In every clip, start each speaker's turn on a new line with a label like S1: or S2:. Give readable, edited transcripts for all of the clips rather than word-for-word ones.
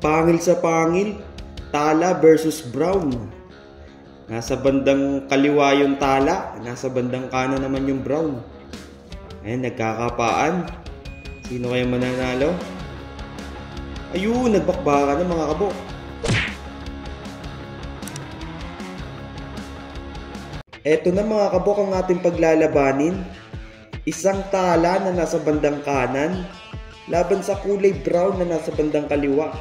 S1: Pangil sa pangil, Tala versus Brown. Nasa bandang kaliwa yung Tala, nasa bandang kanan naman yung Brown. Ayan, nagkakapaan. Sino kaya mananalo? Ayun, nagbakbakan na mga kabok. Eto na mga kabok ang ating paglalabanin. Isang Tala na nasa bandang kanan laban sa kulay brown na nasa bandang kaliwa.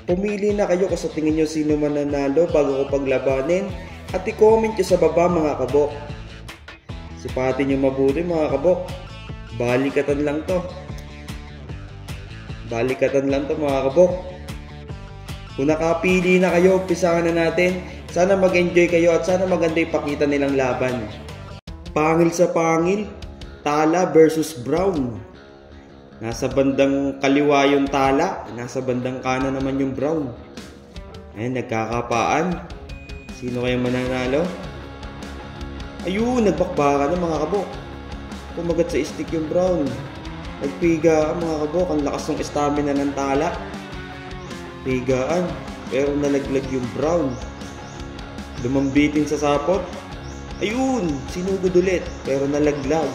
S1: Pumili na kayo kung sa tingin nyo sino mananalo bago ko paglabanin at i-comment nyo sa baba mga kabok. Sipatin nyo mabuti mga kabok. Balikatan lang to. Balikatan lang to mga kabok. Kung nakapili na kayo, umpisahan na natin. Sana mag-enjoy kayo at sana maganda ipakita nilang laban. Pangil sa pangil, Tala versus Brown. Nasa bandang kaliwa yung Tala, nasa bandang kanan naman yung Brown. Ayan, nagkakapaan. Sino kaya mananalo? Ayun, nagbakbakan na mga kabok. Kumagat sa stick yung Brown. Nagpiga mga kabok, ang lakas ng stamina ng Tala. Pigaan, pero nalaglag yung Brown. Lumambitin sa sapot. Ayun, sinugod ulit, pero nalaglag.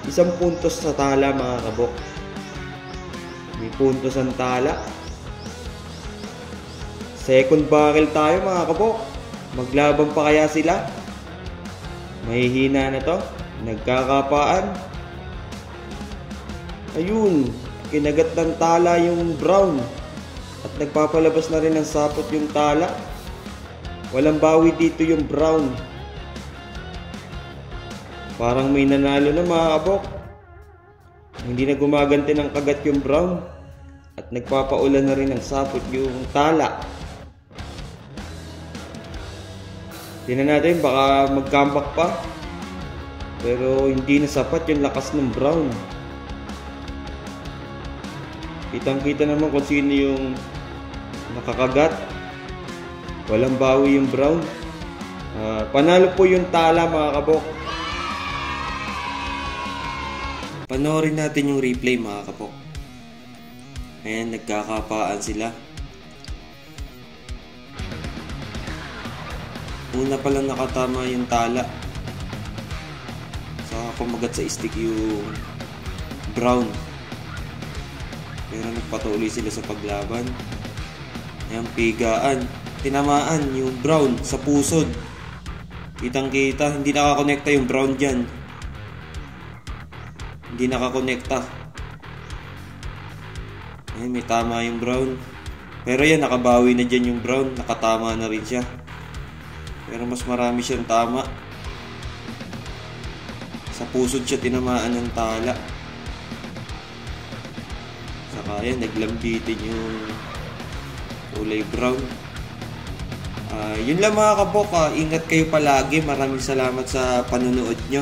S1: 1 puntos sa Tala mga kabok. May puntos ang Tala. Second barrel tayo mga kabok. Maglaban pa kaya sila? Mahihina na to. Nagkakapaan. Ayun, kinagat ng Tala yung Brown. At nagpapalabas na rin ng sapot yung Tala. Walang bawi dito yung Brown. Parang may nanalo na mga kabok. Hindi na gumaganti ng kagat yung Brown. At nagpapaulan na rin ng sapot yung Tala. Tingnan natin, baka mag-comeback pa. Pero hindi na sapat yung lakas ng Brown. Kitang-kita naman kung sino yung nakakagat. Walang bawi yung Brown. Panalo po yung Tala mga kabok. Panoorin natin yung replay mga kabok. Ayan, nagkakapaan sila. Una pa lang nakatama yung Tala. Saka kumagat sa stick yung Brown. Pero nagpatuloy sila sa paglaban. Ayan, pigaan. Tinamaan yung Brown sa pusod. Kitang-kita, hindi nakakonekta yung Brown dyan. Hindi nakakonekta. Ayan, may tama yung Brown. Pero yan, nakabawi na dyan yung Brown. Nakatama na rin siya. Pero mas marami siyang tama. Sa pusod siya tinamaan ng Tala. Saka yan, naglambitin yung kulay brown. Yun lang mga kabok. Ingat kayo palagi. Maraming salamat sa panonood nyo.